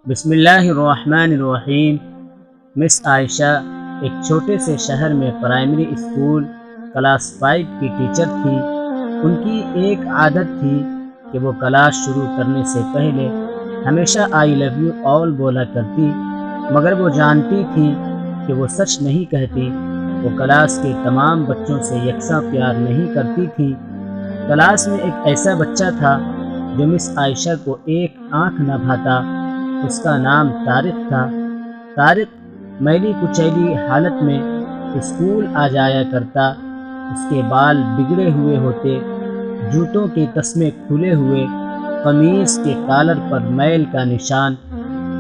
بسم اللہ الرحمن الرحیم۔ مس عائشہ ایک چھوٹے سے شہر میں پرائمری اسکول کلاس 5 کی ٹیچر تھی۔ ان کی ایک عادت تھی کہ وہ کلاس شروع کرنے سے پہلے ہمیشہ آئی لو یو آل بولا کرتی، مگر وہ جانتی تھی کہ وہ سچ نہیں کہتی۔ وہ کلاس کے تمام بچوں سے یکساں پیار نہیں کرتی تھی۔ کلاس میں ایک ایسا بچہ تھا جو مس عائشہ کو ایک آنکھ نہ بھاتا۔ اس کا نام طارق تھا۔ طارق میلی کچیلی حالت میں اسکول آ جایا کرتا۔ اس کے بال بگڑے ہوئے ہوتے، جوتوں کے تسمے کھلے ہوئے، قمیص کے کالر پر میل کا نشان۔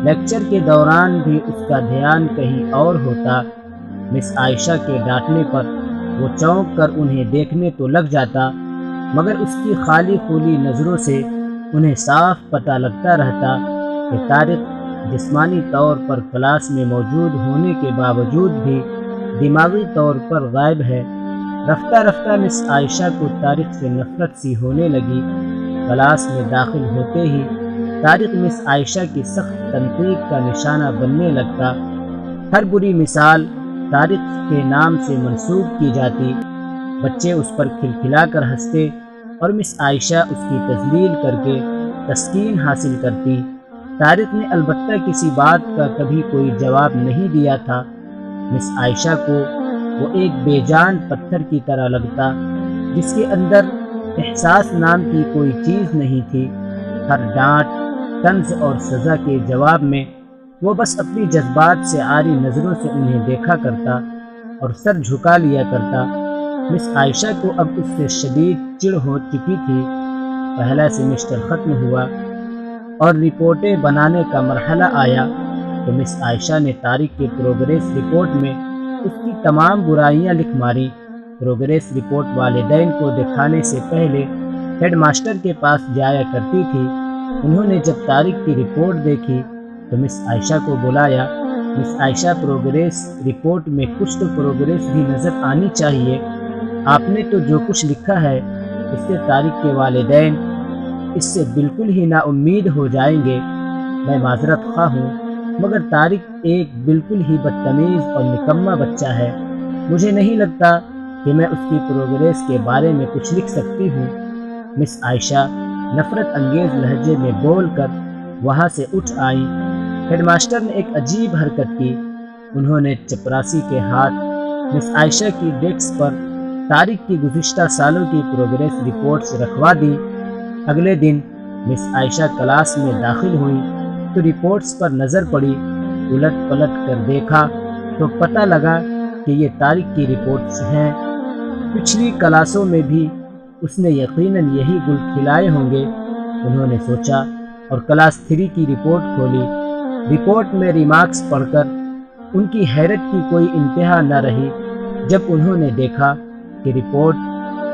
لیکچر کے دوران بھی اس کا دھیان کہیں اور ہوتا۔ مس عائشہ کے ڈانٹنے پر وہ چونک کر انہیں دیکھنے تو لگ جاتا، مگر اس کی خالی خولی نظروں سے انہیں صاف پتہ لگتا رہتا کہ طارق جسمانی طور پر کلاس میں موجود ہونے کے باوجود بھی دماغی طور پر غائب ہے۔ رفتہ رفتہ مس عائشہ کو طارق سے نفرت سی ہونے لگی۔ کلاس میں داخل ہوتے ہی طارق مس عائشہ کی سخت تنقید کا نشانہ بننے لگتا۔ ہر بری مثال طارق کے نام سے منسوب کی جاتی۔ بچے اس پر کھلکھلا کر ہنستے اور مس عائشہ اس کی تذلیل کر کے تسکین حاصل کرتی۔ طارق نے البتہ کسی بات کا کبھی کوئی جواب نہیں دیا تھا۔ مس عائشہ کو وہ ایک بے جان پتھر کی طرح لگتا، جس کے اندر احساس نام کی کوئی چیز نہیں تھی۔ ہر ڈانٹ، طنز اور سزا کے جواب میں وہ بس اپنی جذبات سے عاری نظروں سے انہیں دیکھا کرتا اور سر جھکا لیا کرتا۔ مس عائشہ کو اب اس سے شدید چڑ ہو چکی تھی۔ پہلا سیمسٹر ختم ہوا اور رپورٹیں بنانے کا مرحلہ آیا تو مس عائشہ نے طارق کے پروگریس رپورٹ میں اس کی تمام برائیاں لکھ ماری۔ پروگریس رپورٹ والدین کو دکھانے سے پہلے ہیڈ ماسٹر کے پاس جایا کرتی تھی۔ انہوں نے جب طارق کی رپورٹ دیکھی تو مس عائشہ کو بلایا۔ مس عائشہ، پروگریس رپورٹ میں کچھ تو پروگریس بھی نظر آنی چاہیے۔ آپ نے تو جو کچھ لکھا ہے اس سے طارق کے والدین اس سے بالکل ہی نا امید ہو جائیں گے۔ میں معذرت خواہ ہوں، مگر طارق ایک بالکل ہی بدتمیز اور نکما بچہ ہے۔ مجھے نہیں لگتا کہ میں اس کی پروگریس کے بارے میں کچھ لکھ سکتی ہوں۔ مس عائشہ نفرت انگیز لہجے میں بول کر وہاں سے اٹھ آئیں۔ ہیڈ ماسٹر نے ایک عجیب حرکت کی۔ انہوں نے چپراسی کے ہاتھ مس عائشہ کی ڈیسک پر طارق کی گزشتہ سالوں کی پروگریس رپورٹس رکھوا دی۔ اگلے دن مس عائشہ کلاس میں داخل ہوئیں تو رپورٹس پر نظر پڑی۔ الٹ پلٹ کر دیکھا تو پتہ لگا کہ یہ طارق کی رپورٹس ہیں۔ پچھلی کلاسوں میں بھی اس نے یقیناً یہی گل کھلائے ہوں گے، انہوں نے سوچا، اور کلاس 3 کی رپورٹ کھولی۔ رپورٹ میں ریمارکس پڑھ کر ان کی حیرت کی کوئی انتہا نہ رہی جب انہوں نے دیکھا کہ رپورٹ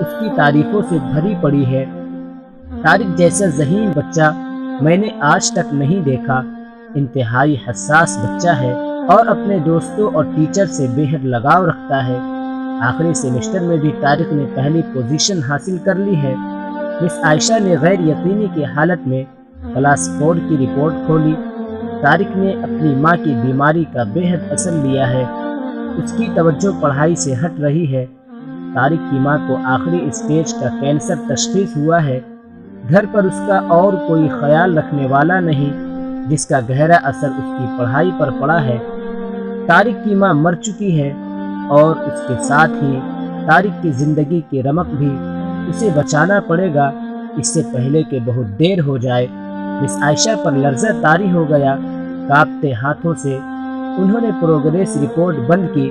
اس کی تعریفوں سے بھری پڑی ہے۔ طارق جیسا ذہین بچہ میں نے آج تک نہیں دیکھا۔ انتہائی حساس بچہ ہے اور اپنے دوستوں اور ٹیچر سے بے حد لگاؤ رکھتا ہے۔ آخری سیمسٹر میں بھی طارق نے پہلی پوزیشن حاصل کر لی ہے۔ مس عائشہ نے غیر یقینی کی حالت میں کلاس 4 کی رپورٹ کھولی۔ طارق نے اپنی ماں کی بیماری کا بے حد اثر لیا ہے۔ اس کی توجہ پڑھائی سے ہٹ رہی ہے۔ طارق کی ماں کو آخری اسٹیج کا کینسر تشخیص ہوا ہے۔ گھر پر اس کا اور کوئی خیال رکھنے والا نہیں، جس کا گہرا اثر اس کی پڑھائی پر پڑا ہے۔ طارق کی ماں مر چکی ہے اور اس کے ساتھ ہی طارق کی زندگی کی رمق بھی اسے بچانا پڑے گا، اس سے پہلے کہ بہت دیر ہو جائے۔ مس عائشہ پر لرزہ طاری ہو گیا۔ کانپتے ہاتھوں سے انہوں نے پروگریس رپورٹ بند کی۔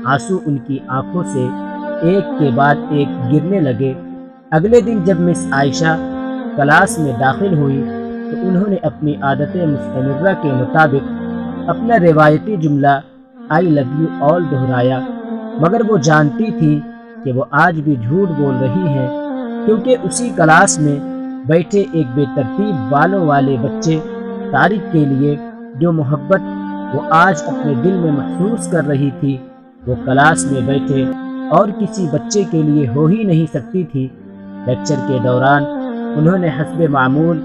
آنسو ان کی آنکھوں سے ایک کے بعد ایک گرنے لگے۔ اگلے دن جب مس عائشہ کلاس میں داخل ہوئی تو انہوں نے اپنی عادت مستمرہ کے مطابق اپنا روایتی جملہ آئی لو یو آل دہرایا، مگر وہ جانتی تھی کہ وہ آج بھی جھوٹ بول رہی ہیں، کیونکہ اسی کلاس میں بیٹھے ایک بے ترتیب بالوں والے بچے طارق کے لیے جو محبت وہ آج اپنے دل میں محسوس کر رہی تھی، وہ کلاس میں بیٹھے اور کسی بچے کے لیے ہو ہی نہیں سکتی تھی۔ لیکچر کے دوران انہوں نے حسب معمول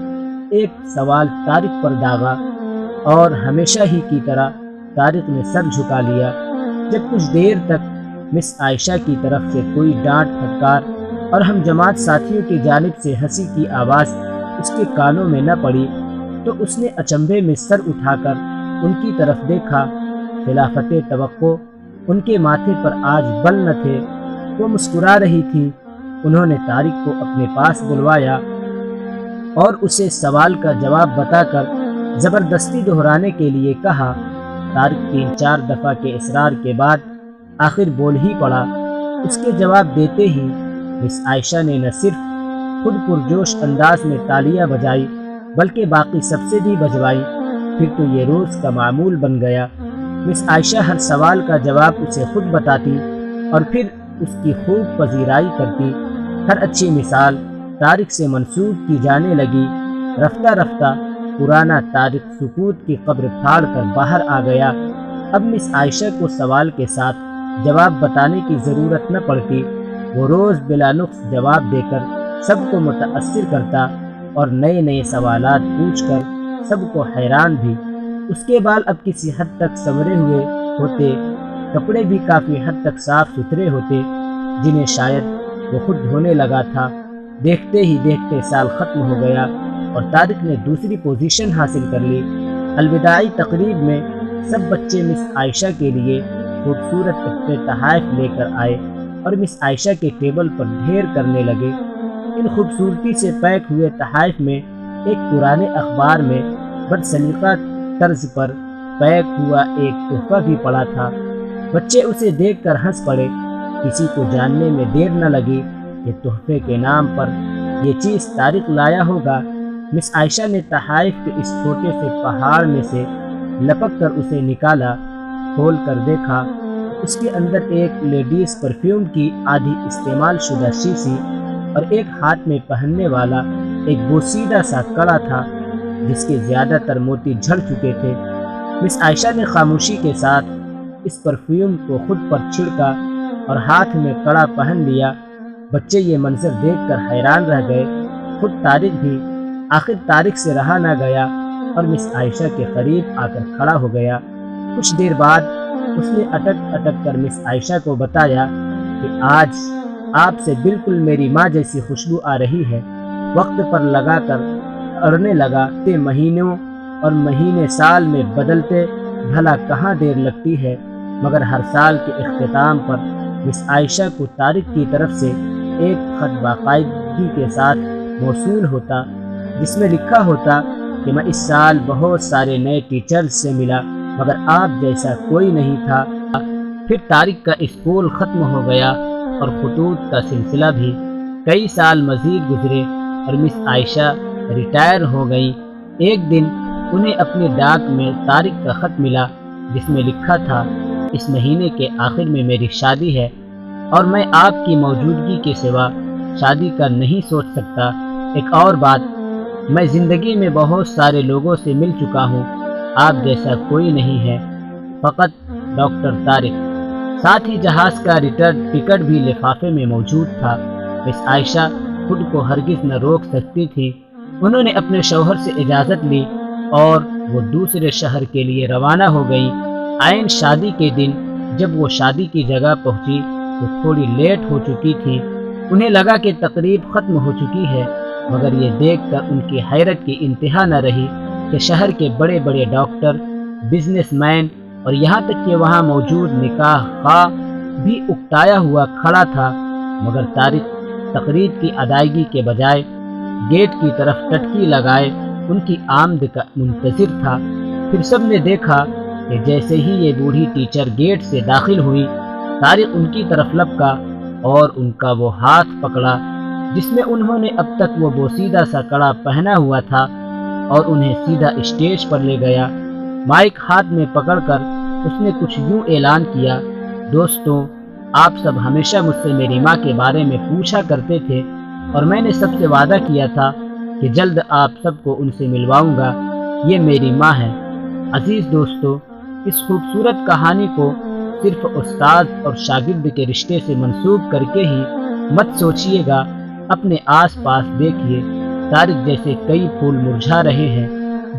ایک سوال طارق پر داغا۔ اور ہمیشہ ہی کی طرح طارق نے سر جھکا لیا۔ جب کچھ دیر تک مس عائشہ کی طرف سے کوئی ڈانٹ پھٹکار اور ہم جماعت ساتھیوں کی جانب سے ہنسی کی آواز اس کے کانوں میں نہ پڑی تو اس نے اچنبھے میں سر اٹھا کر ان کی طرف دیکھا۔ خلافت توقع ان کے ماتھے پر آج بل نہ تھے، وہ مسکرا رہی تھی۔ انہوں نے طارق کو اپنے پاس بلوایا اور اسے سوال کا جواب بتا کر زبردستی دہرانے کے لیے کہا۔ طارق 3-4 دفعہ کے اصرار کے بعد آخر بول ہی پڑا۔ اس کے جواب دیتے ہی مس عائشہ نے نہ صرف خود پرجوش انداز میں تالیاں بجائی بلکہ باقی سب سے بھی بجوائی۔ پھر تو یہ روز کا معمول بن گیا۔ مس عائشہ ہر سوال کا جواب اسے خود بتاتی اور پھر اس کی خوب پذیرائی کرتی۔ ہر اچھی مثال طارق سے منسوب کی جانے لگی۔ رفتہ رفتہ پرانا طارق سکوت کی قبر پھاڑ کر باہر آ گیا۔ اب مس عائشہ کو سوال کے ساتھ جواب بتانے کی ضرورت نہ پڑتی۔ وہ روز بلا نقص جواب دے کر سب کو متاثر کرتا اور نئے نئے سوالات پوچھ کر سب کو حیران بھی۔ اس کے بال اب کسی حد تک سنورے ہوئے ہوتے، کپڑے بھی کافی حد تک صاف ستھرے ہوتے، جنہیں شاید وہ خود دھونے لگا تھا۔ دیکھتے ہی دیکھتے سال ختم ہو گیا اور طارق نے دوسری پوزیشن حاصل کر لی۔ الوداعی تقریب میں سب بچے مس عائشہ کے لیے خوبصورت تحفے تحائف لے کر آئے اور مس عائشہ کے ٹیبل پر ڈھیر کرنے لگے۔ ان خوبصورتی سے پیک ہوئے تحائف میں ایک پرانے اخبار میں بد سلیقہ طرز پر پیک ہوا ایک تحفہ بھی پڑا تھا۔ بچے اسے دیکھ کر ہنس پڑے۔ کسی کو جاننے میں دیر نہ لگی کہ تحفے کے نام پر یہ چیز طارق لایا ہوگا۔ مس عائشہ نے تحائف کے اس چھوٹے سے پہاڑ میں سے لپک کر اسے نکالا۔ کھول کر دیکھا، اس کے اندر ایک لیڈیز پرفیوم کی آدھی استعمال شدہ شیشی اور ایک ہاتھ میں پہننے والا ایک بوسیدہ سا کڑا تھا جس کے زیادہ تر موتی جھڑ چکے تھے۔ مس عائشہ نے خاموشی کے ساتھ اس پرفیوم کو خود پر چھڑکا اور ہاتھ میں کڑا پہن لیا۔ بچے یہ منظر دیکھ کر حیران رہ گئے، خود طارق بھی۔ آخر طارق سے رہا نہ گیا اور مس عائشہ کے قریب آ کر کھڑا ہو گیا۔ کچھ دیر بعد اس نے اٹک اٹک کر مس عائشہ کو بتایا کہ آج آپ سے بالکل میری ماں جیسی خوشبو آ رہی ہے۔ وقت پر لگا کر اڑنے لگا کہ مہینوں اور مہینے سال میں بدلتے بھلا کہاں دیر لگتی ہے، مگر ہر سال کے اختتام پر مس عائشہ کو طارق کی طرف سے ایک خط باقاعدگی کے ساتھ موصول ہوتا جس میں لکھا ہوتا کہ میں اس سال بہت سارے نئے ٹیچرز سے ملا مگر آپ جیسا کوئی نہیں تھا۔ پھر طارق کا اسکول ختم ہو گیا اور خطوط کا سلسلہ بھی۔ کئی سال مزید گزرے اور مس عائشہ ریٹائر ہو گئیں۔ ایک دن انہیں اپنے ڈاک میں طارق کا خط ملا جس میں لکھا تھا، اس مہینے کے آخر میں میری شادی ہے اور میں آپ کی موجودگی کے سوا شادی کا نہیں سوچ سکتا۔ ایک اور بات، میں زندگی میں بہت سارے لوگوں سے مل چکا ہوں، آپ جیسا کوئی نہیں ہے، فقط ڈاکٹر طارق۔ ساتھ ہی جہاز کا ریٹرن ٹکٹ بھی لفافے میں موجود تھا۔ مس عائشہ خود کو ہرگز نہ روک سکتی تھی۔ انہوں نے اپنے شوہر سے اجازت لی اور وہ دوسرے شہر کے لیے روانہ ہو گئیں۔ عین شادی کے دن جب وہ شادی کی جگہ پہنچی تو تھوڑی لیٹ ہو چکی تھی۔ انہیں لگا کہ تقریب ختم ہو چکی ہے، مگر یہ دیکھ کر ان کی حیرت کی انتہا نہ رہی کہ شہر کے بڑے بڑے ڈاکٹر، بزنس مین اور یہاں تک کہ وہاں موجود نکاح خواہ بھی اکتایا ہوا کھڑا تھا، مگر طارق تقریب کی ادائیگی کے بجائے گیٹ کی طرف ٹٹکی لگائے ان کی آمد کا منتظر تھا۔ پھر سب نے دیکھا کہ جیسے ہی یہ بوڑھی ٹیچر گیٹ سے داخل ہوئی، طارق ان کی طرف لپکا اور ان کا وہ ہاتھ پکڑا جس میں انہوں نے اب تک وہ بوسیدہ سا کڑا پہنا ہوا تھا اور انہیں سیدھا اسٹیج پر لے گیا۔ مائک ہاتھ میں پکڑ کر اس نے کچھ یوں اعلان کیا، دوستوں، آپ سب ہمیشہ مجھ سے میری ماں کے بارے میں پوچھا کرتے تھے اور میں نے سب سے وعدہ کیا تھا کہ جلد آپ سب کو ان سے ملواؤں گا۔ یہ میری ماں ہے۔ عزیز دوستو، اس خوبصورت کہانی کو صرف استاد اور شاگرد کے رشتے سے منسوب کر کے ہی مت سوچیے گا، اپنے آس پاس دیکھیے، طارق جیسے کئی پھول مرجھا رہے ہیں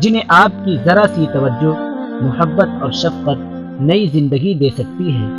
جنہیں آپ کی ذرا سی توجہ، محبت اور شفقت نئی زندگی دے سکتی ہے۔